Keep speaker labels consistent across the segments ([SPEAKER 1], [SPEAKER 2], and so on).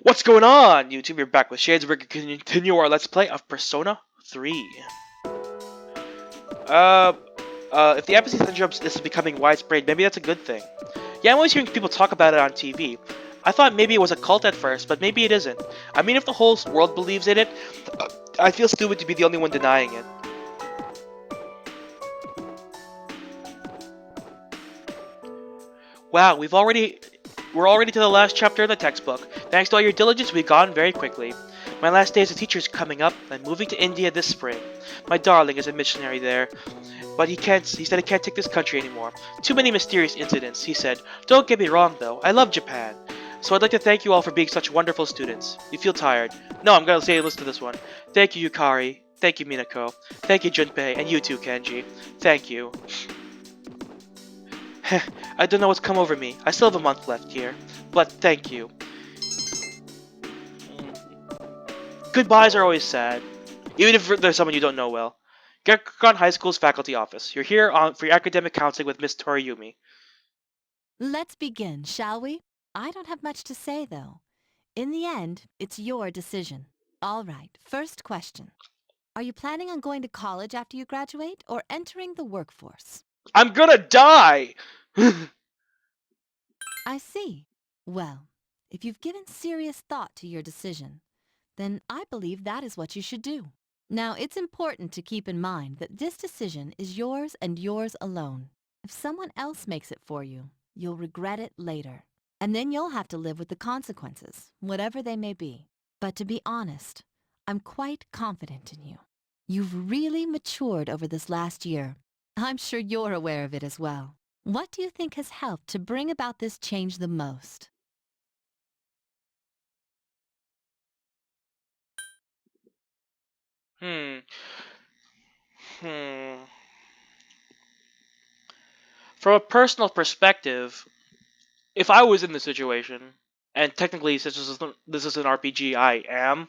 [SPEAKER 1] What's going on, YouTube? You're back with Shades. We're going to continue our Let's Play of Persona 3. If the episode syndrome is becoming widespread, maybe that's a good thing. Yeah, I'm always hearing people talk about it on TV. I thought maybe it was a cult at first, but maybe it isn't. I mean, if the whole world believes in it, I feel stupid to be the only one denying it. Wow, we're already to the last chapter of the textbook. Thanks to all your diligence, we've gone very quickly. My last day as a teacher is coming up. I'm moving to India this spring. My darling is a missionary there, but he said he can't take this country anymore. Too many mysterious incidents, he said. Don't get me wrong though, I love Japan. So I'd like to thank you all for being such wonderful students. You feel tired? No, I'm gonna say listen to this one. Thank you, Yukari. Thank you, Minako. Thank you, Junpei, and you too, Kenji. Thank you. I don't know what's come over me. I still have a month left here. But thank you. Goodbyes are always sad. Even if there's someone you don't know well. Gekkoukan High School's faculty office. You're here for your academic counseling with Miss Toriyumi.
[SPEAKER 2] Let's begin, shall we? I don't have much to say, though. In the end, it's your decision. All right, first question. Are you planning on going to college after you graduate or entering the workforce?
[SPEAKER 1] I'm gonna die!
[SPEAKER 2] I see. Well, if you've given serious thought to your decision, then I believe that is what you should do. Now, it's important to keep in mind that this decision is yours and yours alone. If someone else makes it for you, you'll regret it later. And then you'll have to live with the consequences, whatever they may be. But to be honest, I'm quite confident in you. You've really matured over this last year. I'm sure you're aware of it as well. What do you think has helped to bring about this change the most?
[SPEAKER 1] Hmm. Hmm. From a personal perspective, if I was in the situation, and technically since this is an RPG, I am.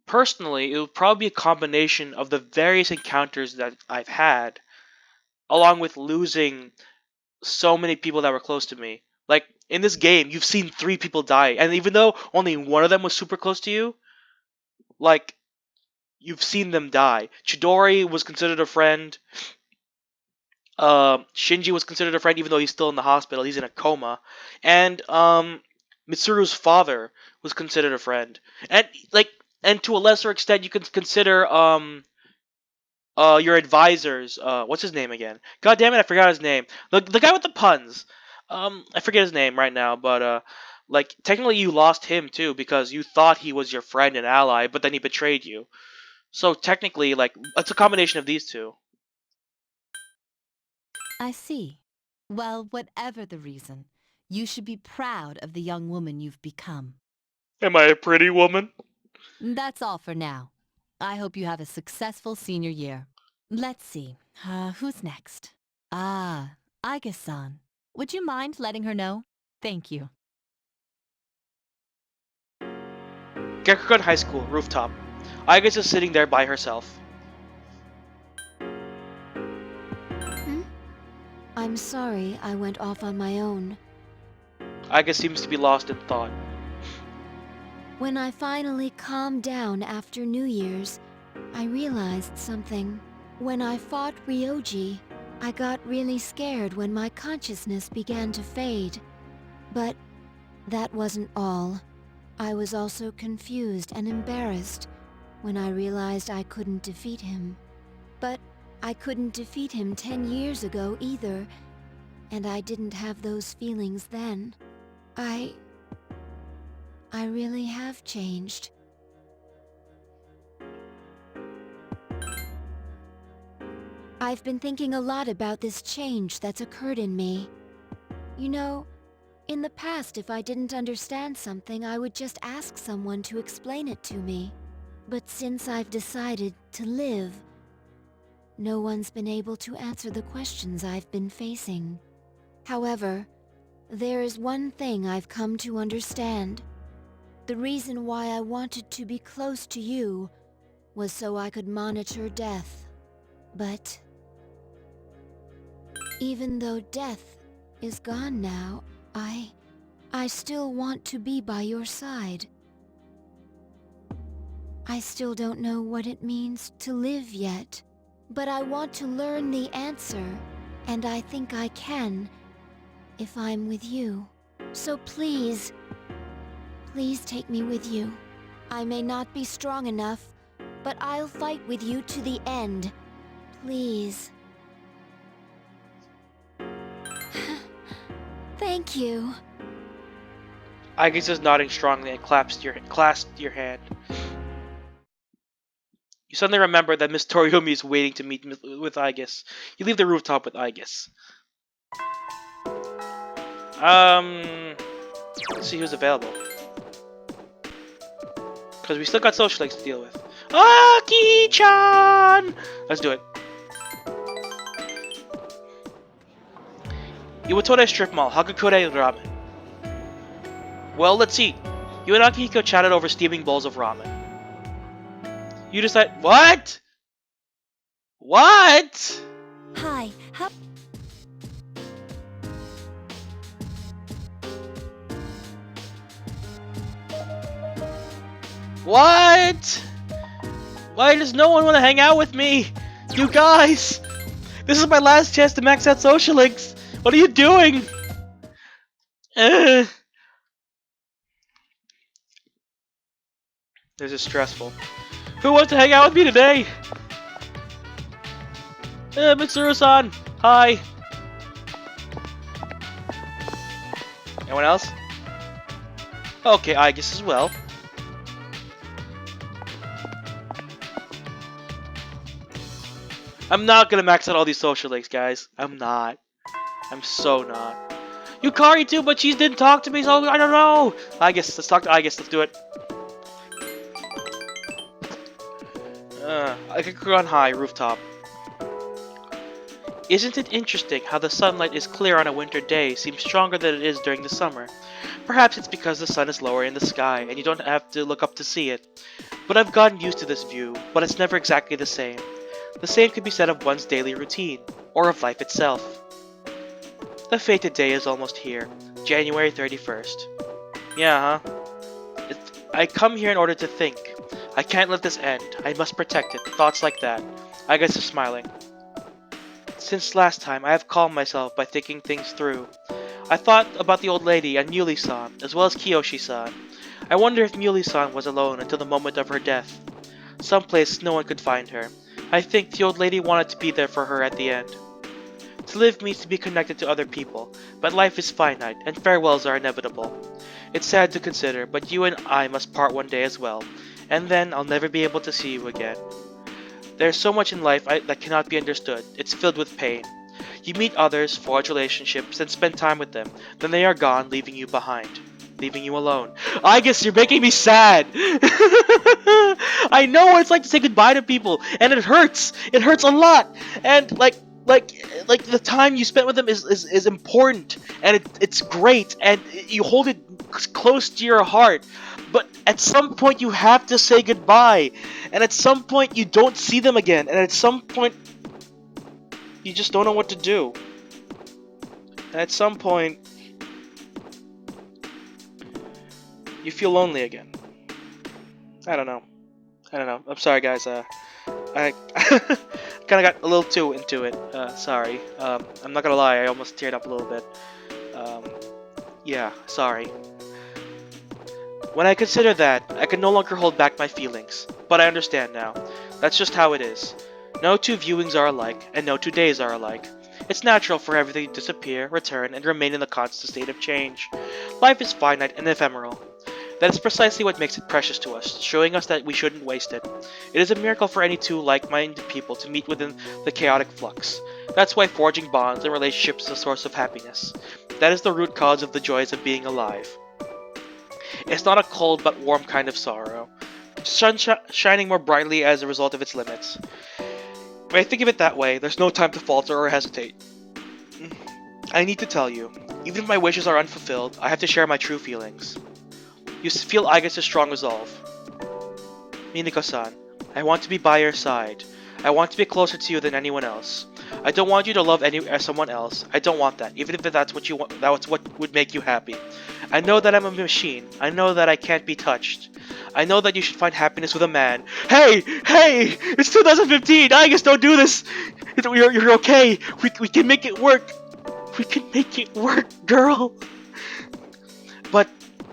[SPEAKER 1] Personally, it would probably be a combination of the various encounters that I've had, along with losing so many people that were close to me. Like in this game, you've seen 3 people die, and even though only one of them was super close to you, like you've seen them die. Chidori was considered a friend. Shinji was considered a friend, even though he's still in the hospital. He's in a coma, and Mitsuru's father was considered a friend, and and to a lesser extent, you can consider your advisors. What's his name again? God damn it, I forgot his name. The guy with the puns. I forget his name right now, but like technically you lost him too because you thought he was your friend and ally, but then he betrayed you. So technically, like it's a combination of these two.
[SPEAKER 2] I see. Well, whatever the reason, you should be proud of the young woman you've become.
[SPEAKER 1] Am I a pretty woman?
[SPEAKER 2] That's all for now. I hope you have a successful senior year. Let's see, who's next? Ah, Aiga-san. Would you mind letting her know? Thank you.
[SPEAKER 1] Gekkoukan High School, rooftop. Aiga's just sitting there by herself.
[SPEAKER 3] I'm sorry I went off on my own.
[SPEAKER 1] Aiga seems to be lost in thought.
[SPEAKER 3] When I finally calmed down after New Year's, I realized something. When I fought Ryoji, I got really scared when my consciousness began to fade. But that wasn't all. I was also confused and embarrassed when I realized I couldn't defeat him. But I couldn't defeat him 10 years ago either, and I didn't have those feelings then. I really have changed. I've been thinking a lot about this change that's occurred in me. You know, in the past if I didn't understand something, I would just ask someone to explain it to me. But since I've decided to live, no one's been able to answer the questions I've been facing. However, there is one thing I've come to understand. The reason why I wanted to be close to you was so I could monitor death. But even though death is gone now, I I still want to be by your side. I still don't know what it means to live yet, but I want to learn the answer, and I think I can if I'm with you. So please, please take me with you. I may not be strong enough, but I'll fight with you to the end. Please. Thank you.
[SPEAKER 1] Aigis is nodding strongly and clasped your hand. You suddenly remember that Miss Toriumi is waiting to meet with Aigis. You leave the rooftop with Aigis. Let's see who's available. Because we still got social links to deal with. Aki-chan! Let's do it. Iwatore Strip Mall, Hagakure Ramen. Well, let's see. You and Akihiko chatted over steaming bowls of ramen. You decide— What? What?
[SPEAKER 3] Hi,
[SPEAKER 1] What? Why does no one want to hang out with me? You guys! This is my last chance to max out social links. What are you doing? This is stressful. Who wants to hang out with me today? Mitsuru-san! Hi! Anyone else? Okay, I guess as well. I'm not gonna max out all these social links, guys. I'm not. I'm so not. Yukari too, but she didn't talk to me, so I don't know. Aigis, let's talk to Aigis. Let's do it. I could go on high, rooftop. Isn't it interesting how the sunlight is clear on a winter day seems stronger than it is during the summer? Perhaps it's because the sun is lower in the sky and you don't have to look up to see it. But I've gotten used to this view, but it's never exactly the same. The same could be said of one's daily routine, or of life itself. The fated day is almost here, January 31st. Yeah, huh? I come here in order to think. I can't let this end. I must protect it. Thoughts like that. I guess is smiling. Since last time, I have calmed myself by thinking things through. I thought about the old lady and Muley-san, as well as Kiyoshi-san. I wonder if Muley-san was alone until the moment of her death. Someplace no one could find her. I think the old lady wanted to be there for her at the end. To live means to be connected to other people, but life is finite, and farewells are inevitable. It's sad to consider, but you and I must part one day as well, and then I'll never be able to see you again. There's so much in life that cannot be understood. It's filled with pain. You meet others, forge relationships, and spend time with them. Then they are gone, leaving you behind. Leaving you alone. I guess you're making me sad! I know what it's like to say goodbye to people, and it hurts! It hurts a lot! And, like the time you spent with them is important, and it's great, and you hold it close to your heart. But at some point you have to say goodbye, and at some point you don't see them again, and at some point you just don't know what to do. And at some point you feel lonely again. I don't know. I'm sorry, guys. I kind of got a little too into it. Sorry. I'm not gonna lie. I almost teared up a little bit. Yeah. Sorry. When I consider that, I can no longer hold back my feelings. But I understand now. That's just how it is. No two viewings are alike, and no 2 days are alike. It's natural for everything to disappear, return, and remain in a constant state of change. Life is finite and ephemeral. That is precisely what makes it precious to us, showing us that we shouldn't waste it. It is a miracle for any two like-minded people to meet within the chaotic flux. That's why forging bonds and relationships is a source of happiness. That is the root cause of the joys of being alive. It's not a cold but warm kind of sorrow, shining more brightly as a result of its limits. When I think of it that way, there's no time to falter or hesitate. I need to tell you, even if my wishes are unfulfilled, I have to share my true feelings. You feel Aigis' strong resolve. Minako-san, I want to be by your side. I want to be closer to you than anyone else. I don't want you to love someone else. I don't want that, even if that's what you want. That's what would make you happy. I know that I'm a machine. I know that I can't be touched. I know that you should find happiness with a man. Hey! Hey! It's 2015! I guess don't do this! You're okay! We can make it work! We can make it work, girl! But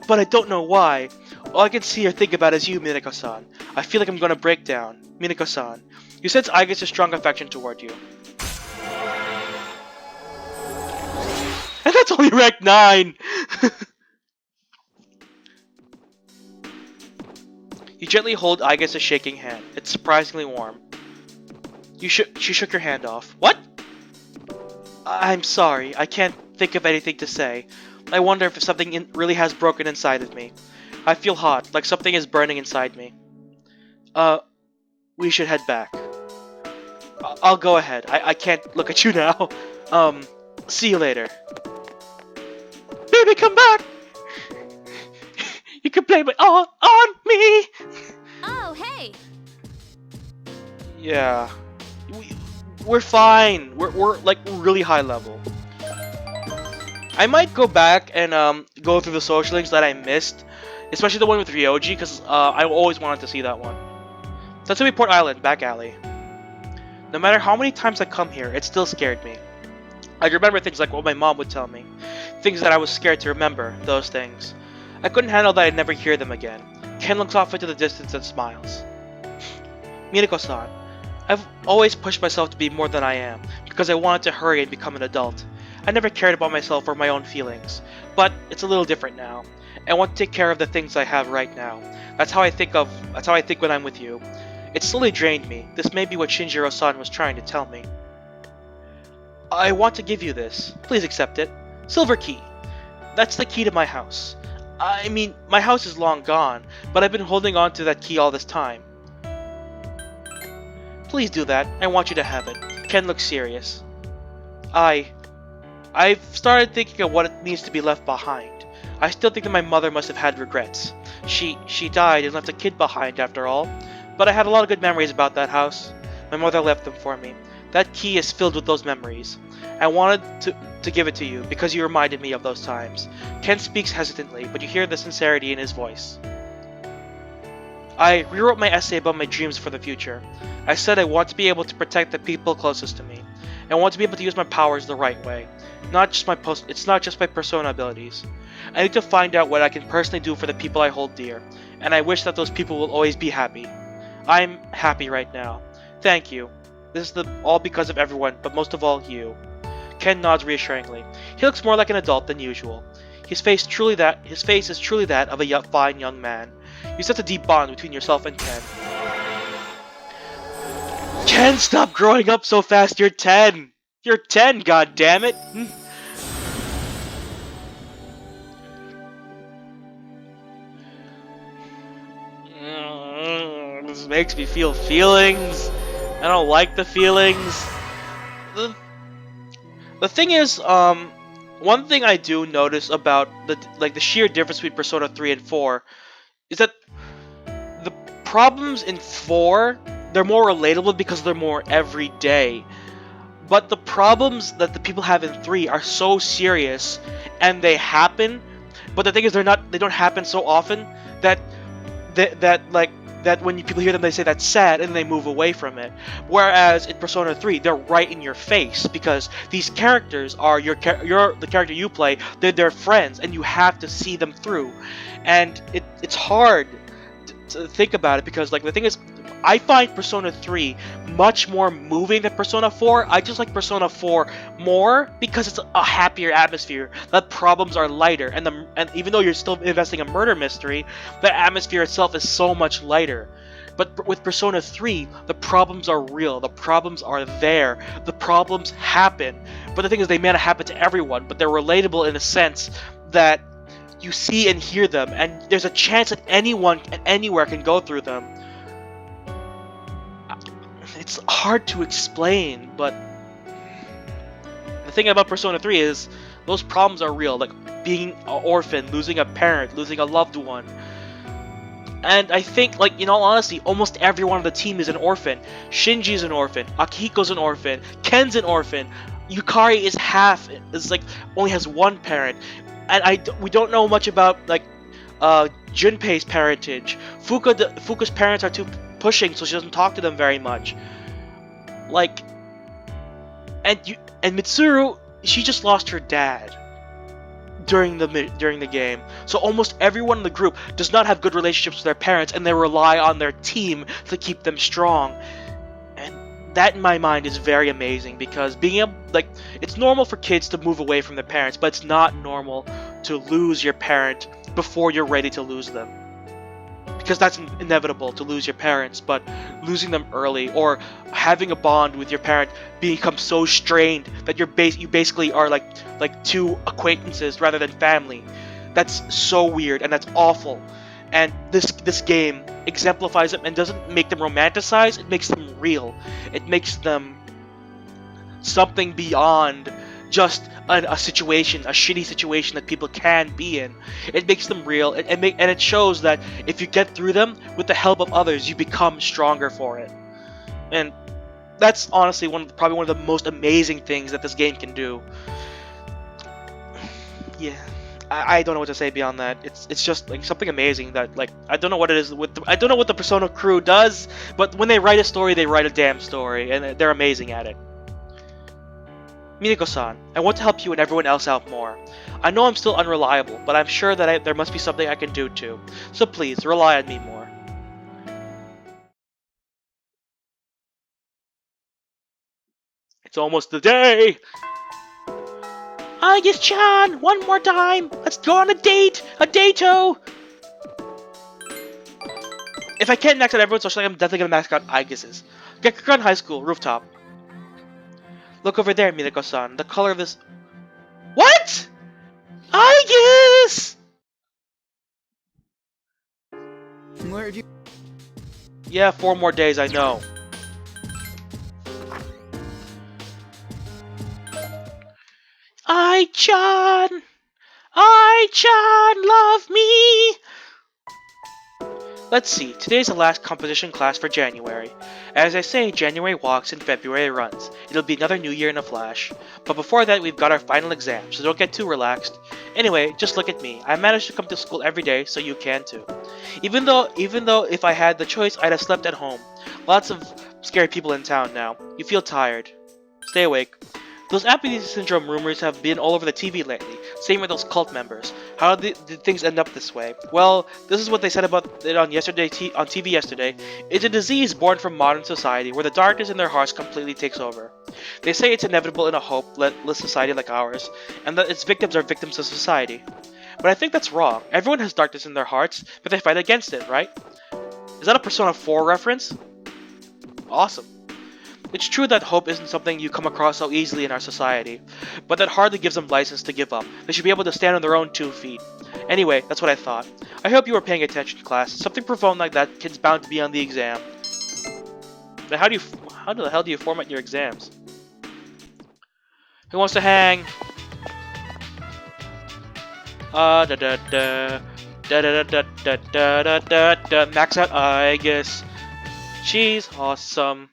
[SPEAKER 1] I don't know why. All I can see or think about is you, Minako-san. I feel like I'm gonna break down. Minako-san, you sense Aige's strong affection toward you. And that's only rank 9! You gently hold Aige's shaking hand. It's surprisingly warm. She shook your hand off. What? I'm sorry. I can't think of anything to say. I wonder if something really has broken inside of me. I feel hot, like something is burning inside me. We should head back. I'll go ahead. I can't look at you now. See you later. Baby, come back! You can blame it all on me!
[SPEAKER 3] Oh, hey!
[SPEAKER 1] Yeah. We're fine. We're like really high level. I might go back and go through the social links that I missed, especially the one with Ryoji, because I always wanted to see that one. Sesame Port Island, back alley. No matter how many times I come here, it still scared me. I remember things like what my mom would tell me, things that I was scared to remember, those things. I couldn't handle that I'd never hear them again. Ken looks off into the distance and smiles. Minako-san, I've always pushed myself to be more than I am, because I wanted to hurry and become an adult. I never cared about myself or my own feelings, but it's a little different now. I want to take care of the things I have right now. That's how I think when I'm with you. It slowly drained me. This may be what Shinjiro-san was trying to tell me. I want to give you this. Please accept it. Silver key. That's the key to my house. I mean, my house is long gone, but I've been holding on to that key all this time. Please do that. I want you to have it. Ken looks serious. I've started thinking of what it means to be left behind. I still think that my mother must have had regrets. She died and left a kid behind after all. But I had a lot of good memories about that house. My mother left them for me. That key is filled with those memories. I wanted to give it to you because you reminded me of those times. Ken speaks hesitantly, but you hear the sincerity in his voice. I rewrote my essay about my dreams for the future. I said I want to be able to protect the people closest to me. I want to be able to use my powers the right way. It's not just my persona abilities. I need to find out what I can personally do for the people I hold dear, and I wish that those people will always be happy. I'm happy right now. Thank you. This is all because of everyone, but most of all, you. Ken nods reassuringly. He looks more like an adult than usual. His face is truly that of a fine young man. You sense a deep bond between yourself and Ken. Ken, stop growing up so fast. You're 10. You're 10, goddammit. This makes me feel feelings. I don't like the feelings. The thing is, one thing I do notice about the sheer difference between Persona 3 and 4 is that the problems in 4, they're more relatable because they're more everyday. But the problems that the people have in 3 are so serious and they happen, but the thing is they don't happen so often that when people hear them, they say that's sad, and they move away from it. Whereas in Persona 3, they're right in your face because these characters are the character you play. They're their friends, and you have to see them through. And it's hard to think about it because, like, the thing is, I find Persona 3 much more moving than Persona 4. I just like Persona 4 more because it's a happier atmosphere. The problems are lighter, and even though you're still investing a murder mystery, the atmosphere itself is so much lighter. But with Persona 3, the problems are real. The problems are there. The problems happen. But the thing is, they may not happen to everyone, but they're relatable in a sense that you see and hear them, and there's a chance that anyone and anywhere can go through them. It's hard to explain, but the thing about Persona 3 is those problems are real, like being an orphan, losing a parent, losing a loved one. And I think, like, in all honesty, almost everyone on the team is an orphan. Shinji's an orphan, Akihiko's an orphan, Ken's an orphan, Yukari is only has one parent. we don't know much about like Junpei's parentage. Fuka's parents are too pushing, so she doesn't talk to them very much. Like, and Mitsuru, she just lost her dad during the game. So almost everyone in the group does not have good relationships with their parents, and they rely on their team to keep them strong. And that, in my mind, is very amazing, because being able, like, it's normal for kids to move away from their parents, but it's not normal to lose your parent before you're ready to lose them. Because that's inevitable, to lose your parents, but losing them early, or having a bond with your parent becomes so strained that you basically are like two acquaintances rather than family. That's so weird, and that's awful. And this game exemplifies it and doesn't make them romanticize, it makes them real. It makes them something beyond just a situation, a shitty situation that people can be in. It makes them real, and it shows that if you get through them with the help of others, you become stronger for it. And that's honestly probably one of the most amazing things that this game can do. Yeah, I don't know what to say beyond that. It's just like something amazing that, like, I don't know what it is I don't know what the Persona crew does, but when they write a story, they write a damn story, and they're amazing at it. Minako-san, I want to help you and everyone else out more. I know I'm still unreliable, but I'm sure that there must be something I can do too. So please, rely on me more. It's almost the day! Aigis-chan! One more time! Let's go on a date! A dato! If I can't max out everyone's social, I'm definitely gonna max out Aigis's. Gekukan High School, rooftop. Look over there, Minako-san. The color of this... What?! Aigis!
[SPEAKER 4] Where have you...
[SPEAKER 1] Yeah, 4 more days, I know. Ai-chan! Ai-chan, love me! Let's see, today's the last composition class for January. As I say, January walks and February runs. It'll be another new year in a flash. But before that, we've got our final exam, so don't get too relaxed. Anyway, just look at me. I managed to come to school every day, so you can too. Even though if I had the choice, I'd have slept at home. Lots of scary people in town now. You feel tired. Stay awake. Those Apathy Syndrome rumors have been all over the TV lately. Same with those cult members. How did things end up this way? Well, this is what they said about it on TV yesterday. It's a disease born from modern society where the darkness in their hearts completely takes over. They say it's inevitable in a hopeless society like ours, and that its victims are victims of society. But I think that's wrong. Everyone has darkness in their hearts, but they fight against it, right? Is that a Persona 4 reference? Awesome. It's true that hope isn't something you come across so easily in our society, but that hardly gives them license to give up. They should be able to stand on their own 2 feet. Anyway, that's what I thought. I hope you were paying attention in class. Something profound like that kid's bound to be on the exam. Now, how the hell do you format your exams? Who wants to hang? Max out, I guess. She's awesome.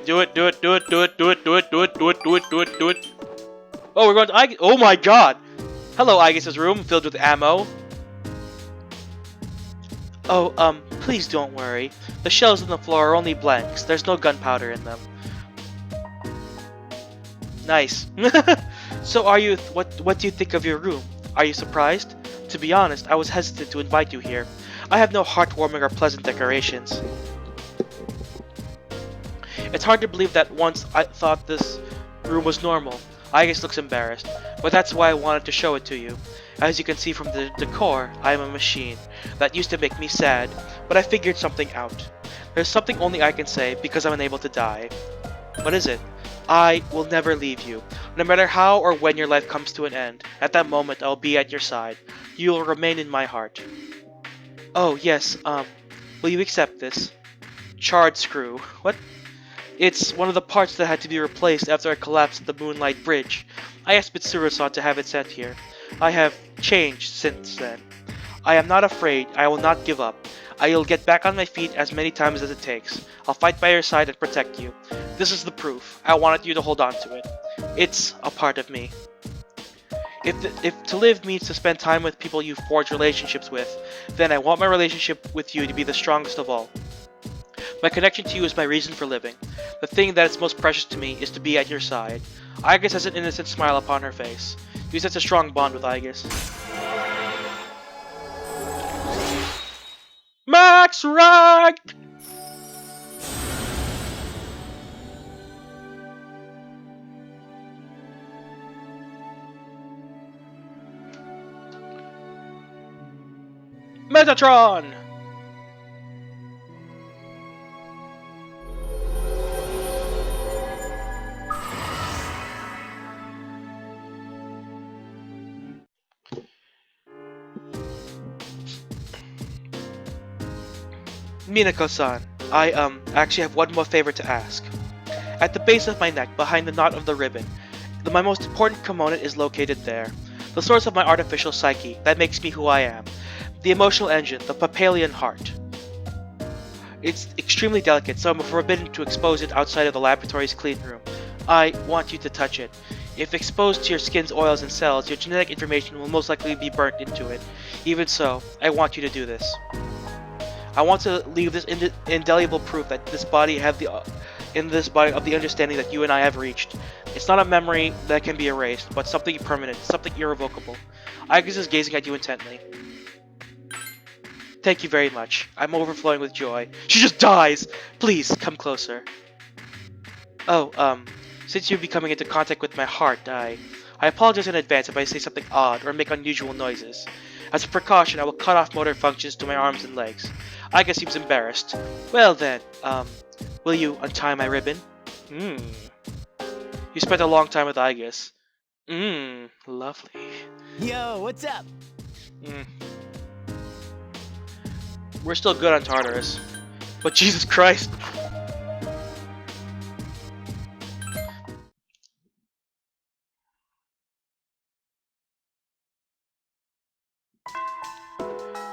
[SPEAKER 1] Do it. Oh, we're going to Aigis. Oh my god! Hello, Aigis' room filled with ammo. Oh, please don't worry. The shells on the floor are only blanks. There's no gunpowder in them. Nice. So what do you think of your room? Are you surprised? To be honest, I was hesitant to invite you here. I have no heartwarming or pleasant decorations. It's hard to believe that once I thought this room was normal. Aigis looks embarrassed, but that's why I wanted to show it to you. As you can see from the decor, I am a machine. That used to make me sad, but I figured something out. There's something only I can say because I'm unable to die. What is it? I will never leave you. No matter how or when your life comes to an end, at that moment I'll be at your side. You will remain in my heart. Oh, yes, will you accept this? Charred screw. What? It's one of the parts that had to be replaced after I collapsed at the Moonlight Bridge. I asked Mitsuru-san to have it sent here. I have changed since then. I am not afraid. I will not give up. I will get back on my feet as many times as it takes. I'll fight by your side and protect you. This is the proof. I wanted you to hold on to it. It's a part of me. If to live means to spend time with people you forge relationships with, then I want my relationship with you to be the strongest of all. My connection to you is my reason for living. The thing that is most precious to me is to be at your side. Aigis has an innocent smile upon her face. You sense a strong bond with Aigis. Max rank! Metatron! Minako-san, I actually have one more favor to ask. At the base of my neck, behind the knot of the ribbon, my most important component is located there. The source of my artificial psyche, that makes me who I am. The emotional engine, the Papalian heart. It's extremely delicate, so I'm forbidden to expose it outside of the laboratory's clean room. I want you to touch it. If exposed to your skin's oils and cells, your genetic information will most likely be burnt into it. Even so, I want you to do this. I want to leave this indelible proof that this body of the understanding that you and I have reached. It's not a memory that can be erased, but something permanent, something irrevocable. Aigis is gazing at you intently. Thank you very much. I'm overflowing with joy. She just dies! Please, come closer. Oh, since you'll be coming into contact with my heart, I apologize in advance if I say something odd or make unusual noises. As a precaution, I will cut off motor functions to my arms and legs. Aigis seems embarrassed. Well then, will you untie my ribbon? You spent a long time with Aigis. Lovely.
[SPEAKER 4] Yo, what's up?
[SPEAKER 1] We're still good on Tartarus. But Jesus Christ!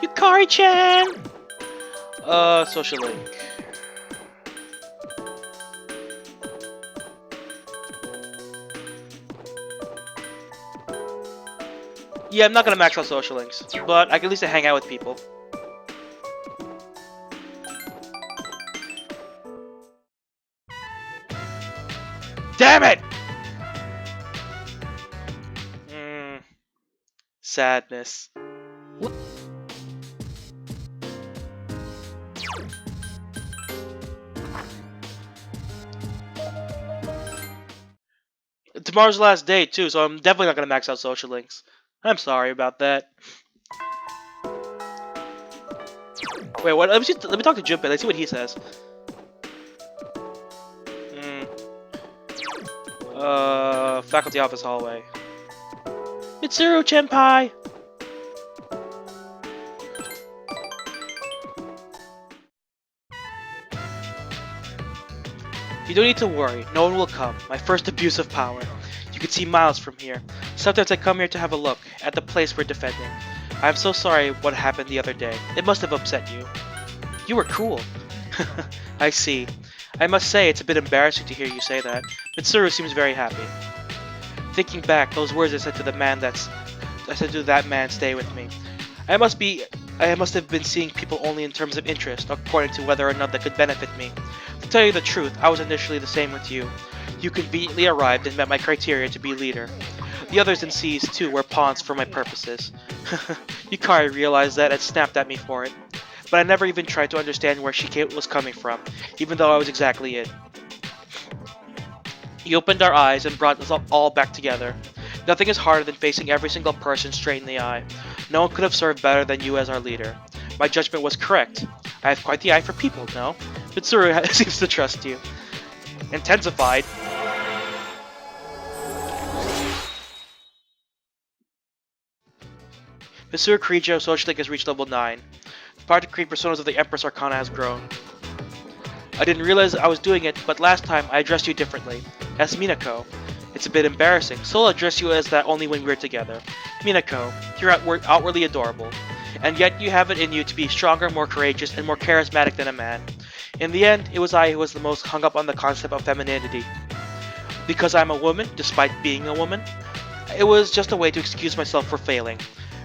[SPEAKER 1] Yukari-chan! Social link. Yeah, I'm not gonna max out social links, but I can at least hang out with people. Damn it! Sadness. Tomorrow's the last day too, so I'm definitely not gonna max out social links. I'm sorry about that. Wait, what? Let me talk to Junpei. Let's see what he says. Faculty office hallway. Mitsuru Senpai! You don't need to worry, no one will come. My first abuse of power. You can see miles from here. Sometimes I come here to have a look at the place we're defending. I'm so sorry what happened the other day. It must have upset you. You were cool. I see. I must say it's a bit embarrassing to hear you say that. Mitsuru seems very happy. Thinking back, those words I said to that man stay with me. I must have been seeing people only in terms of interest, according to whether or not that could benefit me. To tell you the truth, I was initially the same with you. You conveniently arrived and met my criteria to be leader. The others in C's too were pawns for my purposes. Yukari realized that and snapped at me for it. But I never even tried to understand where she was coming from, even though I was exactly it. He opened our eyes and brought us all back together. Nothing is harder than facing every single person straight in the eye. No one could have served better than you as our leader. My judgment was correct. I have quite the eye for people, no? Mitsuru seems to trust you. Intensified. Mitsuru Kirijo Social Link has reached level 9. The power to create personas of the Empress Arcana has grown. I didn't realize I was doing it, but last time I addressed you differently. As Minako. It's a bit embarrassing, so I'll address you as that only when we're together. Minako, you're outwardly adorable. And yet you have it in you to be stronger, more courageous, and more charismatic than a man. In the end, it was I who was the most hung up on the concept of femininity. Because I'm a woman, despite being a woman, it was just a way to excuse myself for failing.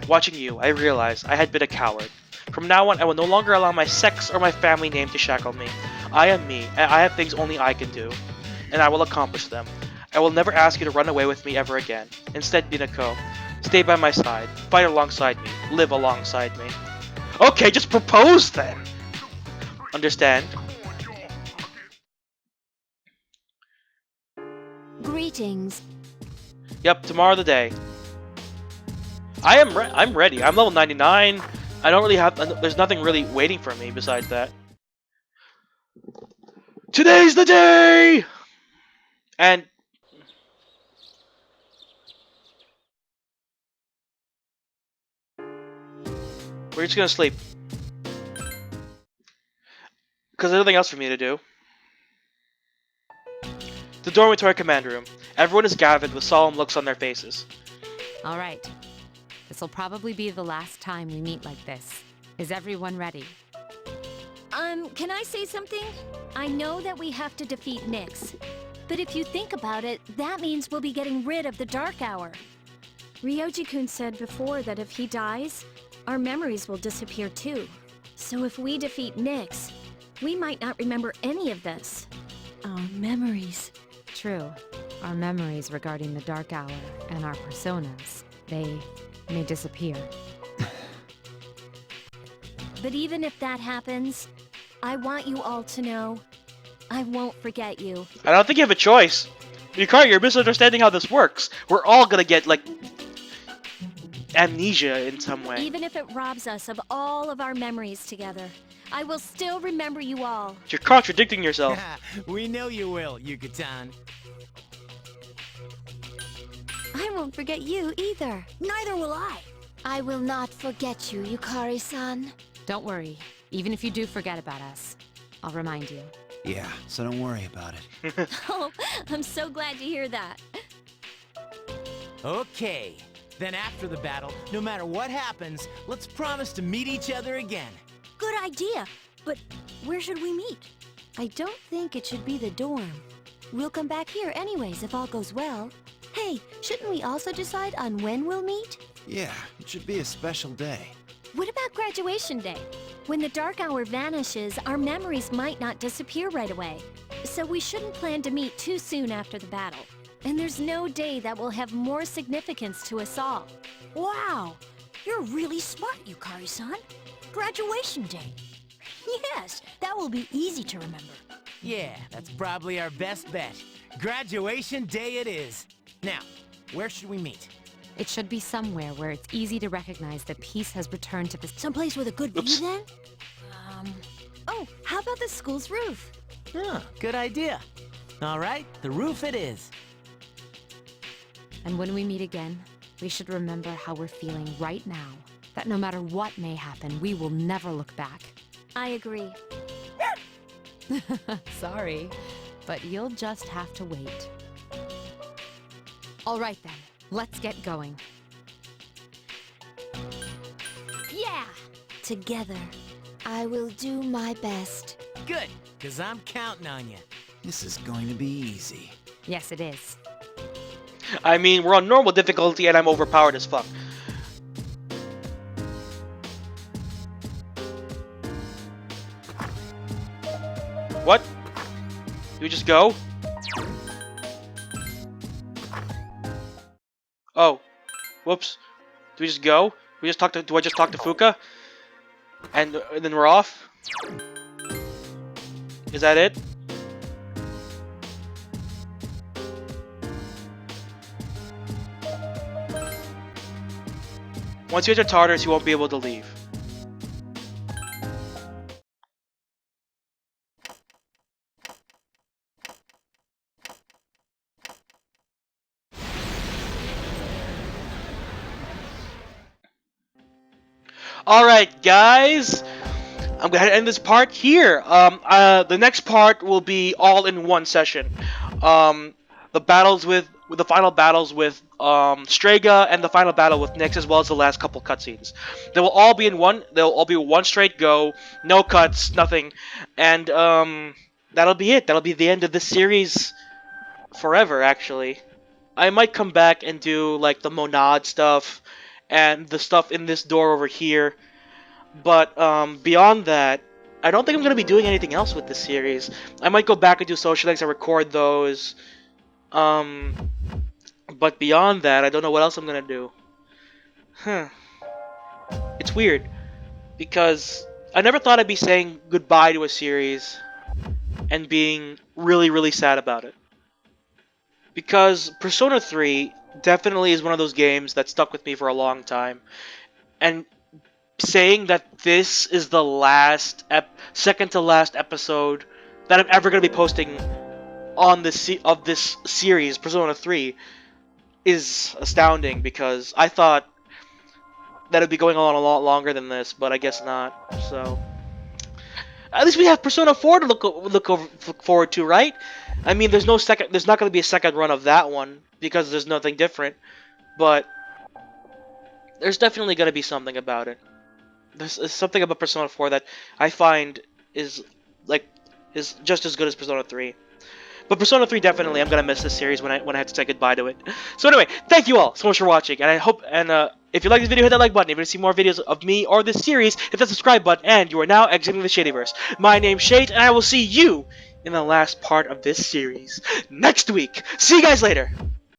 [SPEAKER 1] Watching you, I realized I had been a coward. From now on, I will no longer allow my sex or my family name to shackle me. I am me, and I have things only I can do. And I will accomplish them. I will never ask you to run away with me ever again. Instead, Minako, stay by my side, fight alongside me, live alongside me. Okay, just propose then! Understand?
[SPEAKER 3] Greetings.
[SPEAKER 1] Yep, tomorrow the day. I'm ready. I'm level 99. I don't really have... There's nothing really waiting for me besides that. Today's the day! And... we're just gonna sleep. Because there's nothing else for me to do. The dormitory command room. Everyone is gathered with solemn looks on their faces.
[SPEAKER 5] All right. This will probably be the last time we meet like this. Is everyone ready?
[SPEAKER 6] Can I say something? I know that we have to defeat Nyx. But if you think about it, that means we'll be getting rid of the Dark Hour. Ryoji-kun said before that if he dies, our memories will disappear too. So if we defeat Nyx, we might not remember any of this.
[SPEAKER 2] Our memories.
[SPEAKER 5] True. Our memories regarding the Dark Hour and our personas, they may disappear.
[SPEAKER 6] But even if that happens, I want you all to know, I won't forget you.
[SPEAKER 1] I don't think you have a choice. Yukari, you're misunderstanding how this works. We're all gonna get, like, amnesia in some way.
[SPEAKER 6] Even if it robs us of all of our memories together, I will still remember you all.
[SPEAKER 1] You're contradicting yourself.
[SPEAKER 4] We know you will, Yuka-tan.
[SPEAKER 6] I won't forget you either. Neither will I.
[SPEAKER 3] I will not forget you, Yukari-san.
[SPEAKER 5] Don't worry. Even if you do forget about us, I'll remind you.
[SPEAKER 7] Yeah, so don't worry about it.
[SPEAKER 6] Oh, I'm so glad to hear that.
[SPEAKER 4] Okay. Then after the battle, no matter what happens, let's promise to meet each other again.
[SPEAKER 6] Good idea, but where should we meet? I don't think it should be the dorm. We'll come back here anyways if all goes well. Hey, shouldn't we also decide on when we'll meet?
[SPEAKER 7] Yeah, it should be a special day.
[SPEAKER 6] What about graduation day? When the Dark Hour vanishes, our memories might not disappear right away. So we shouldn't plan to meet too soon after the battle. And there's no day that will have more significance to us all.
[SPEAKER 8] Wow! You're really smart, Yukari-san. Graduation day. Yes, that will be easy to remember.
[SPEAKER 4] Yeah, that's probably our best bet. Graduation day it is. Now, where should we meet?
[SPEAKER 5] It should be somewhere where it's easy to recognize that peace has returned to the...
[SPEAKER 8] Someplace with a good
[SPEAKER 1] Oops.
[SPEAKER 8] view then?
[SPEAKER 6] Oh, how about the school's roof?
[SPEAKER 4] Huh, good idea. All right, the roof it is.
[SPEAKER 5] And when we meet again, we should remember how we're feeling right now. That no matter what may happen, we will never look back.
[SPEAKER 6] I agree.
[SPEAKER 5] Sorry, but you'll just have to wait. All right then, let's get going.
[SPEAKER 6] Yeah!
[SPEAKER 3] Together, I will do my best.
[SPEAKER 4] Good, because I'm counting on you.
[SPEAKER 7] This is going to be easy.
[SPEAKER 5] Yes, it is.
[SPEAKER 1] I mean, we're on normal difficulty and I'm overpowered as fuck. What? Do we just go? Oh. Whoops. Do we just go? We just talk to... Do I just talk to Fuka? And then we're off? Is that it? Once you enter Tartarus, you won't be able to leave. Alright, guys! I'm gonna end this part here. The next part will be all in one session. The battles with with the final battles with Strega and the final battle with Nyx, as well as the last couple cutscenes. They will all be in one. They'll all be one straight go, no cuts, nothing, and that'll be it. That'll be the end of this series forever. Actually, I might come back and do like the Monad stuff and the stuff in this door over here, but beyond that, I don't think I'm gonna be doing anything else with this series. I might go back and do social links and record those. But beyond that, I don't know what else I'm gonna do. It's weird, because I never thought I'd be saying goodbye to a series and being really, really sad about it. Because Persona 3 definitely is one of those games that stuck with me for a long time. And saying that this is the last, second to last episode that I'm ever going to be posting on this this series, Persona 3, is astounding, because I thought that it'd be going on a lot longer than this, but I guess not. So at least we have Persona 4 to look forward to, right? I mean, there's not going to be a second run of that one because there's nothing different, but there's definitely going to be something about it. There's something about Persona 4 that I find is just as good as Persona 3. But Persona 3 definitely, I'm gonna miss this series when I have to say goodbye to it. So anyway, thank you all so much for watching, and I hope if you like this video, hit that like button. If you want to see more videos of me or this series, hit that subscribe button, and you are now exiting the Shadyverse. My name's Shade, and I will see you in the last part of this series next week. See you guys later.